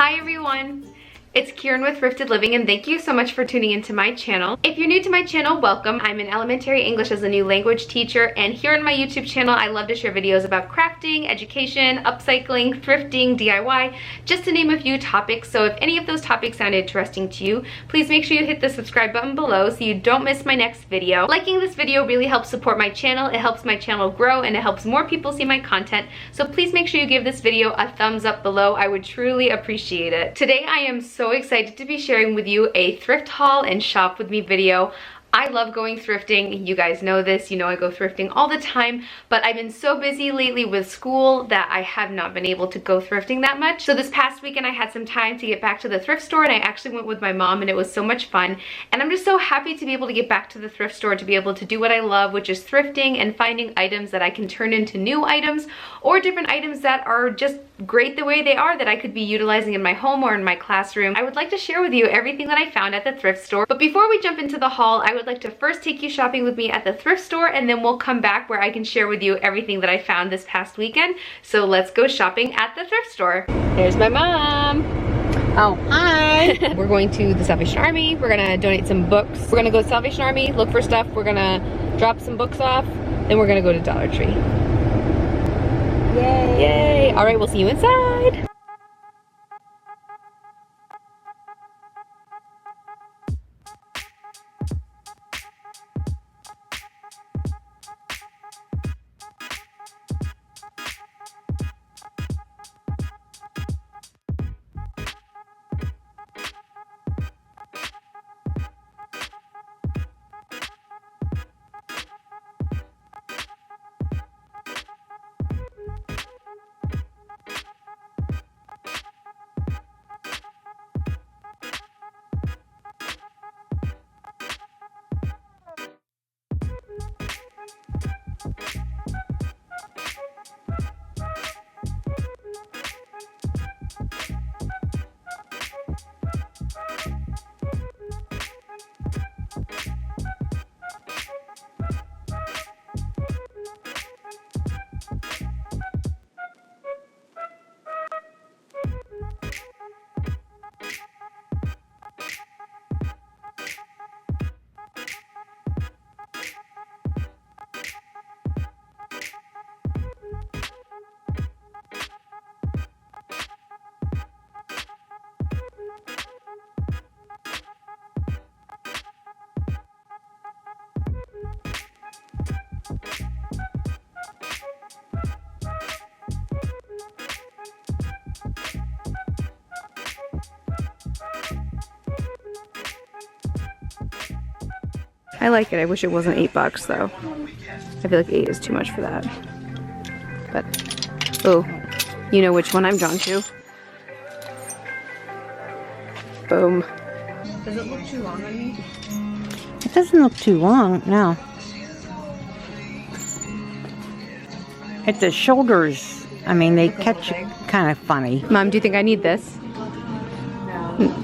Hi everyone! It's Kieran with Thrifted Living, and thank you so much for tuning into my channel. If you're new to my channel, welcome. I'm an elementary English as a new language teacher, and here on my YouTube channel I love to share videos about crafting, education, upcycling, thrifting, DIY, just to name a few topics. So if any of those topics sound interesting to you, please make sure you hit the subscribe button below so you don't miss my next video. Liking this video really helps support my channel, it helps my channel grow, and it helps more people see my content. So please make sure you give this video a thumbs up below. I would truly appreciate it. Today I am so excited to be sharing with you a thrift haul and shop with me video. I love going thrifting. You guys know this, you know I go thrifting all the time, but I've been so busy lately with school that I have not been able to go thrifting that much. So this past weekend I had some time to get back to the thrift store, and I actually went with my mom, and it was so much fun. And I'm just so happy to be able to get back to the thrift store, to be able to do what I love, which is thrifting and finding items that I can turn into new items, or different items that are just great the way they are that I could be utilizing in my home or in my classroom. I would like to share with you everything that I found at the thrift store. But before we jump into the haul, I would like to first take you shopping with me at the thrift store, and then we'll come back where I can share with you everything that I found this past weekend. So let's go shopping at the thrift store. There's my mom. Oh, hi. We're going to the Salvation Army. We're gonna donate some books. We're gonna go to Salvation Army, look for stuff. We're gonna drop some books off. Then we're gonna go to Dollar Tree. Yay. Yay. All right, we'll see you inside. I like it. I wish it wasn't $8 though. I feel like 8 is too much for that. But, oh, you know which one I'm drawn to. Boom. Does it look too long on me? It doesn't look too long, no. At the shoulders, I mean, they catch you kind of funny. Mom, do you think I need this? No.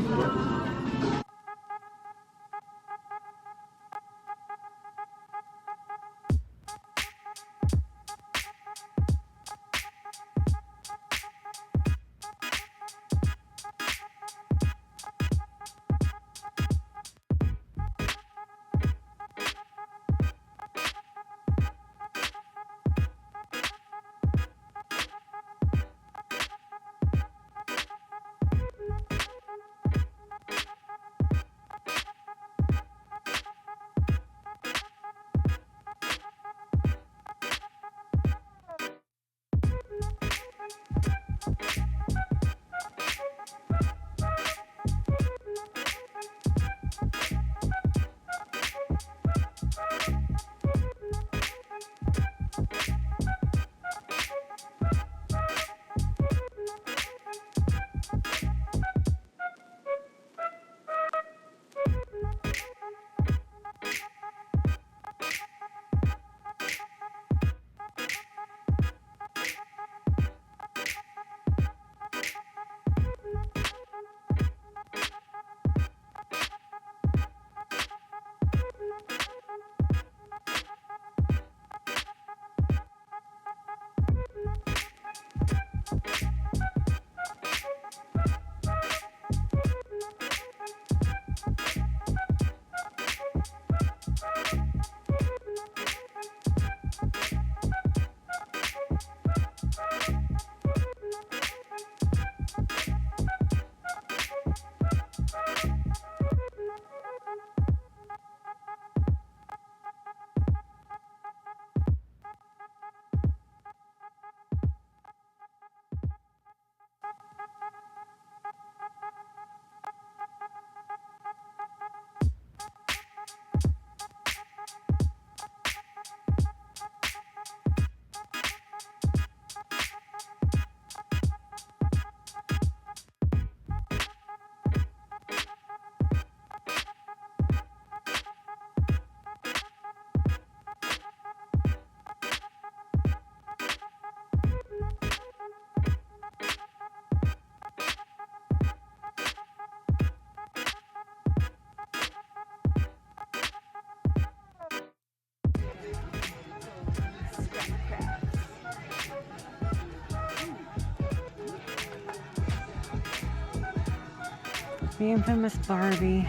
The infamous Barbie.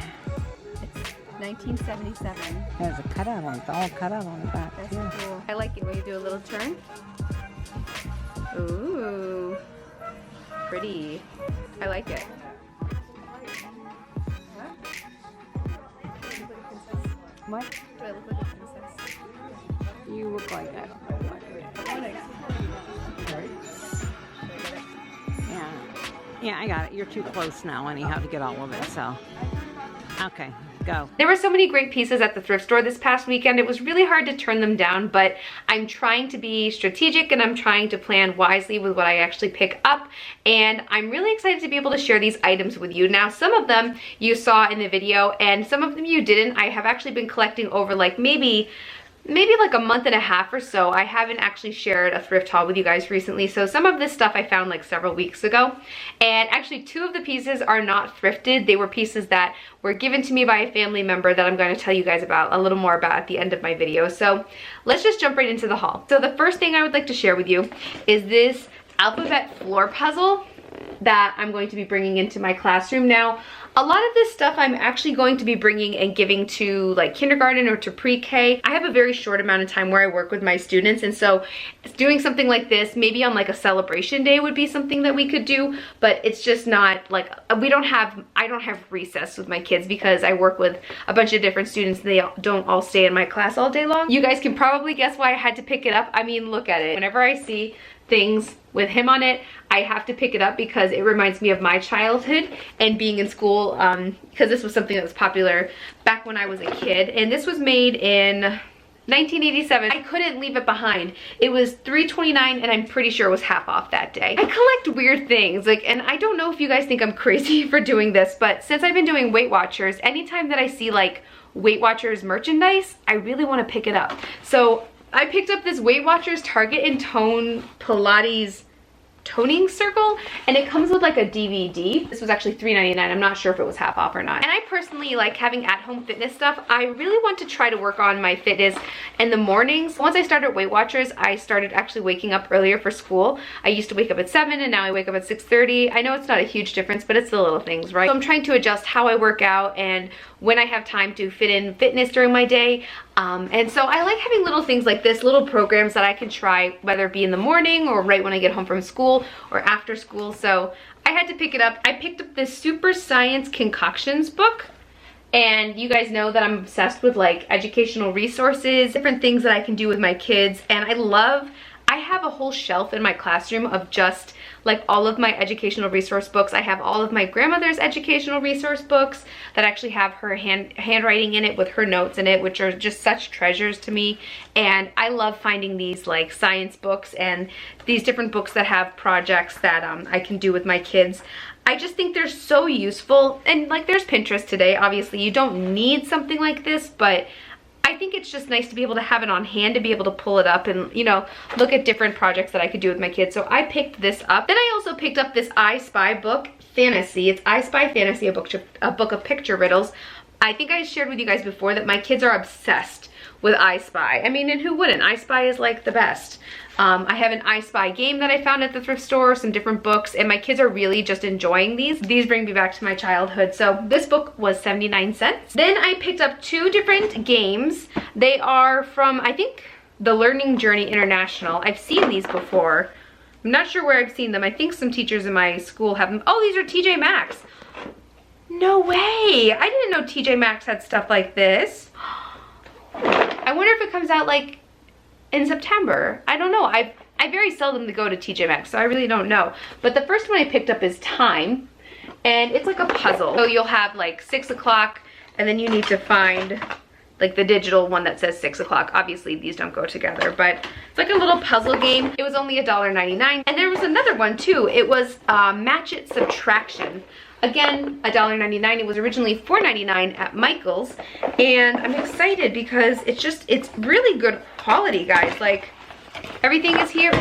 It's 1977. There's a cutout on it, all cut out on the back. That's too. cool. I like it when you do a little turn. Ooh, pretty. I like it. What? Do I look like a princess? You look like that. Yeah. Yeah, I got it. You're too close now anyhow to get all of it, so. Okay, go. There were so many great pieces at the thrift store this past weekend. It was really hard to turn them down, but I'm trying to be strategic and I'm trying to plan wisely with what I actually pick up. And I'm really excited to be able to share these items with you. Now, some of them you saw in the video and some of them you didn't. I have actually been collecting over like maybe like a month and a half or so. I haven't actually shared a thrift haul with you guys recently, so some of this stuff I found like several weeks ago. And actually 2 of the pieces are not thrifted. They were pieces that were given to me by a family member that I'm going to tell you guys about a little more about at the end of my video. So let's just jump right into the haul. So the first thing I would like to share with you is this alphabet floor puzzle that I'm going to be bringing into my classroom. Now, a lot of this stuff I'm actually going to be bringing and giving to like kindergarten or to pre-K. I have a very short amount of time where I work with my students, and so doing something like this, maybe on like a celebration day would be something that we could do, but it's just not like, I don't have recess with my kids because I work with a bunch of different students and they don't all stay in my class all day long. You guys can probably guess why I had to pick it up. I mean, look at it. Whenever I see things with him on it, I have to pick it up because it reminds me of my childhood and being in school, because this was something that was popular back when I was a kid. And this was made in 1987. I couldn't leave it behind. It was $3.29 and I'm pretty sure it was half off that day. I collect weird things, like, and I don't know if you guys think I'm crazy for doing this, but since I've been doing Weight Watchers, anytime that I see like Weight Watchers merchandise, I really want to pick it up. So I picked up this Weight Watchers Target and Tone Pilates toning circle, and it comes with like a DVD. This was actually $3.99. I'm not sure if it was half off or not. And I personally like having at-home fitness stuff. I really want to try to work on my fitness in the mornings. Once I started Weight Watchers, I started actually waking up earlier for school. I used to wake up at 7 and now I wake up at 6:30. I know it's not a huge difference, but it's the little things, right? So I'm trying to adjust how I work out and when I have time to fit in fitness during my day. And so I like having little things like this, little programs that I can try, whether it be in the morning or right when I get home from school or after school. So I had to pick it up. I picked up this Super Science Concoctions book. And you guys know that I'm obsessed with like educational resources, different things that I can do with my kids. And I have a whole shelf in my classroom of just like all of my educational resource books. I have all of my grandmother's educational resource books that actually have her handwriting in it with her notes in it, which are just such treasures to me. And I love finding these like science books and these different books that have projects that I can do with my kids. I just think they're so useful. And like there's Pinterest today. Obviously you don't need something like this, but I think it's just nice to be able to have it on hand, to be able to pull it up and, you know, look at different projects that I could do with my kids. So I picked this up. Then I also picked up this I Spy book, Fantasy. It's I Spy Fantasy, a book of picture riddles. I think I shared with you guys before that my kids are obsessed with I Spy. I mean, and who wouldn't? I Spy is like the best. I have an I Spy game that I found at the thrift store, some different books, and my kids are really just enjoying these. These bring me back to my childhood. So this book was 79 cents. Then I picked up 2 different games. They are from, I think, the Learning Journey International. I've seen these before. I'm not sure where I've seen them. I think some teachers in my school have them. Oh, these are TJ Maxx. No way. I didn't know TJ Maxx had stuff like this. I wonder if it comes out like in September. I don't know. I very seldom go to TJ Maxx, so I really don't know. But the first one I picked up is Time, and it's like a puzzle. So you'll have like 6 o'clock, and then you need to find like the digital one that says 6 o'clock. Obviously these don't go together, but it's like a little puzzle game. It was only $1.99. And there was another one too. It was Match It Subtraction. Again, $1.99. It was originally $4.99 at Michael's, and I'm excited because it's really good quality, guys. Like everything is here.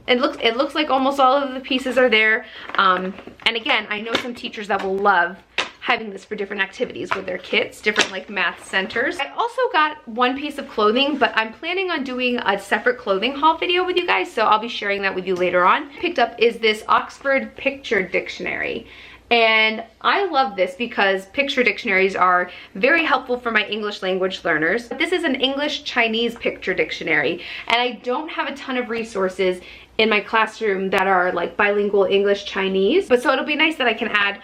It looks like almost all of the pieces are there. And again, I know some teachers that will love having this for different activities with their kids, different like math centers. I also got one piece of clothing, but I'm planning on doing a separate clothing haul video with you guys, so I'll be sharing that with you later on. Picked up is this Oxford Picture Dictionary. And I love this because picture dictionaries are very helpful for my English language learners. This is an English-Chinese picture dictionary, and I don't have a ton of resources in my classroom that are like bilingual English-Chinese, but so it'll be nice that I can add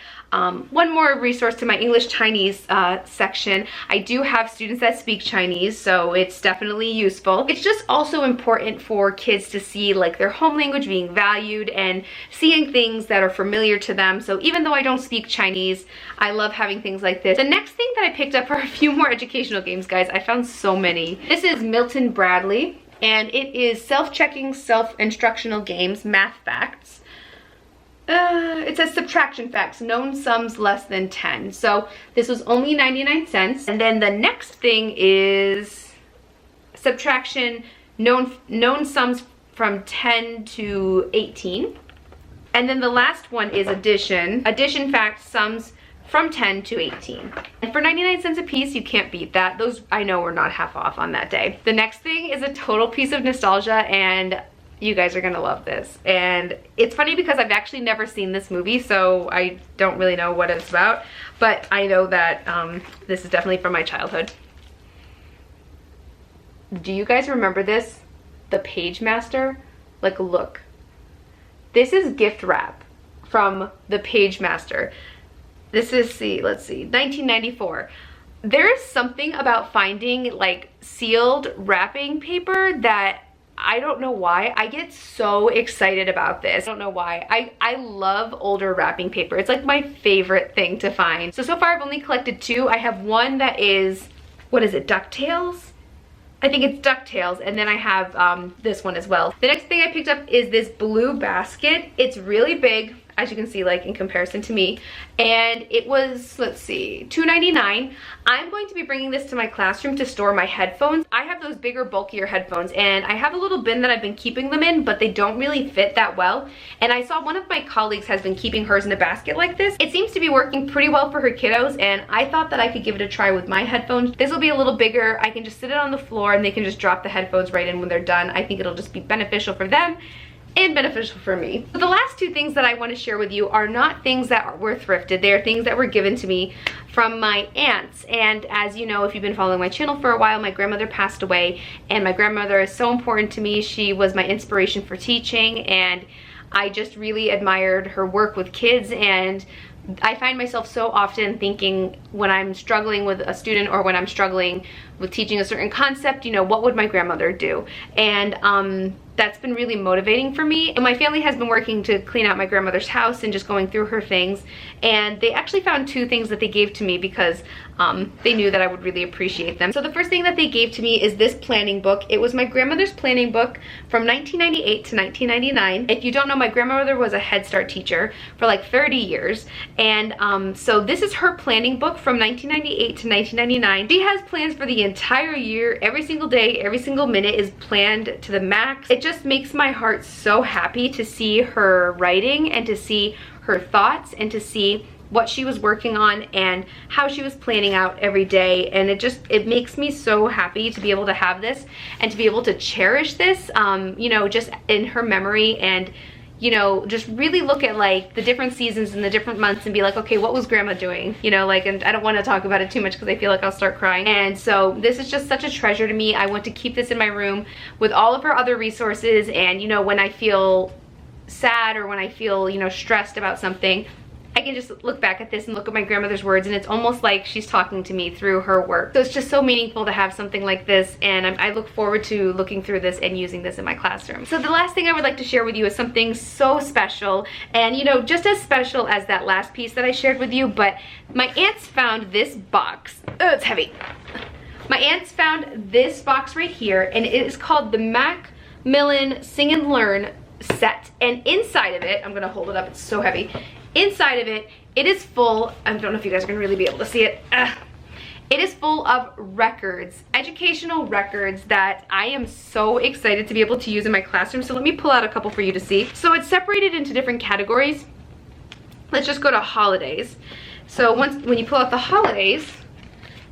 one more resource to my English-Chinese section. I do have students that speak Chinese, so it's definitely useful. It's just also important for kids to see like their home language being valued and seeing things that are familiar to them. So even though I don't speak Chinese, I love having things like this. The next thing that I picked up are a few more educational games, guys. I found so many. This is Milton Bradley, and it is self-checking, self-instructional games, math facts. It says subtraction facts, known sums less than 10. So this was only 99 cents. And then the next thing is subtraction, known sums from 10 to 18. And then the last one is addition facts, sums from 10 to 18. And for 99 cents a piece, you can't beat that. Those I know were not half off on that day. The next thing is a total piece of nostalgia, and you guys are gonna love this. And it's funny because I've actually never seen this movie, so I don't really know what it's about, but I know that this is definitely from my childhood. Do you guys remember this? The Page Master? Like, look. This is gift wrap from the Page Master. This is, let's see, 1994. There is something about finding like sealed wrapping paper that I don't know why. I get so excited about this. I don't know why. I love older wrapping paper. It's like my favorite thing to find. So far I've only collected two. I have one that is, what is it, DuckTales? I think it's DuckTales, and then I have this one as well. The next thing I picked up is this blue basket. It's really big, as you can see, like in comparison to me, and it was, let's see, $2.99. I'm going to be bringing this to my classroom to store my headphones. I have those bigger, bulkier headphones, and I have a little bin that I've been keeping them in, but they don't really fit that well. And I saw one of my colleagues has been keeping hers in a basket like this. It seems to be working pretty well for her kiddos, and I thought that I could give it a try with my headphones. This will be a little bigger. I can just sit it on the floor and they can just drop the headphones right in when they're done. I think it'll just be beneficial for them and beneficial for me. So the last two things that I want to share with you are not things that were thrifted. They are things that were given to me from my aunts. And as you know, if you've been following my channel for a while, my grandmother passed away, and my grandmother is so important to me. She was my inspiration for teaching, and I just really admired her work with kids. And I find myself so often thinking when I'm struggling with a student or when I'm struggling with teaching a certain concept, you know, what would my grandmother do? And that's been really motivating for me. And my family has been working to clean out my grandmother's house and just going through her things. And they actually found two things that they gave to me because they knew that I would really appreciate them. So the first thing that they gave to me is this planning book. It was my grandmother's planning book from 1998 to 1999. If you don't know, my grandmother was a Head Start teacher for like 30 years. And so this is her planning book from 1998 to 1999. She has plans for the entire year. Every single day, every single minute is planned to the max. It just makes my heart so happy to see her writing and to see her thoughts and to see what she was working on and how she was planning out every day. And it makes me so happy to be able to have this and to be able to cherish this, you know, just in her memory, and you know, just really look at like the different seasons and the different months and be like, okay, what was grandma doing? You know, like, and I don't want to talk about it too much because I feel like I'll start crying. And so this is just such a treasure to me. I want to keep this in my room with all of her other resources. And you know, when I feel sad or when I feel, you know, stressed about something, I can just look back at this and look at my grandmother's words, and it's almost like she's talking to me through her work. So it's just so meaningful to have something like this, and I look forward to looking through this and using this in my classroom. So the last thing I would like to share with you is something so special, and you know, just as special as that last piece that I shared with you, but my aunts found this box. Oh, it's heavy. My aunts found this box right here, and it is called the Macmillan Sing and Learn set. And inside of it, I'm gonna hold it up, it's so heavy. Inside of it, it is full, I don't know if you guys are gonna really be able to see it. It is full of records, educational records that I am so excited to be able to use in my classroom. So let me pull out a couple for you to see. So it's separated into different categories. Let's just go to holidays. So when you pull out the holidays,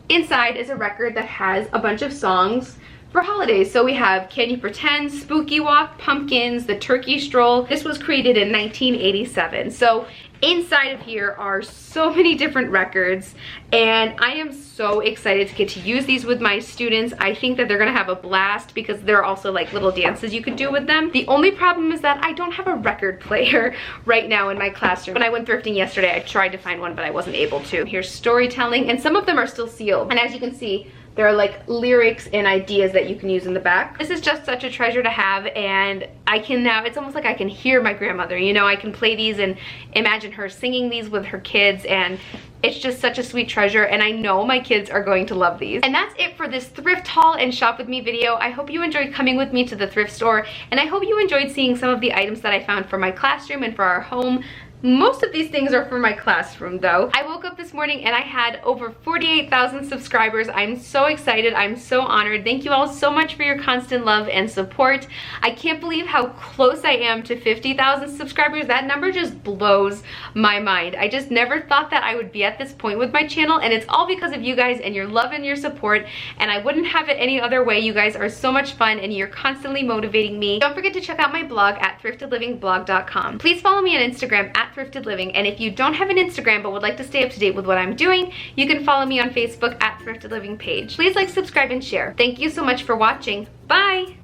inside is a record that has a bunch of songs for holidays. So we have Can You Pretend, Spooky Walk, Pumpkins, The Turkey Stroll. This was created in 1987. So Inside of here are so many different records, and I am so excited to get to use these with my students. I think that they're gonna have a blast because there are also like little dances you could do with them. The only problem is that I don't have a record player right now in my classroom. When I went thrifting yesterday, I tried to find one, but I wasn't able to. Here's storytelling, and some of them are still sealed. And as you can see, there are like lyrics and ideas that you can use in the back. This is just such a treasure to have, and I can now, it's almost like I can hear my grandmother, you know, I can play these and imagine her singing these with her kids, and it's just such a sweet treasure, and I know my kids are going to love these. And that's it for this thrift haul and shop with me video. I hope you enjoyed coming with me to the thrift store, and I hope you enjoyed seeing some of the items that I found for my classroom and for our home. Most of these things are for my classroom though. I woke up this morning and I had over 48,000 subscribers. I'm so excited. I'm so honored. Thank you all so much for your constant love and support. I can't believe how close I am to 50,000 subscribers. That number just blows my mind. I just never thought that I would be at this point with my channel, and it's all because of you guys and your love and your support, and I wouldn't have it any other way. You guys are so much fun and you're constantly motivating me. Don't forget to check out my blog at thriftedlivingblog.com. Please follow me on Instagram at Thrifted Living, and if you don't have an Instagram but would like to stay up to date with what I'm doing, you can follow me on Facebook at Thrifted Living page. Please like, subscribe, and share. Thank you so much for watching. Bye!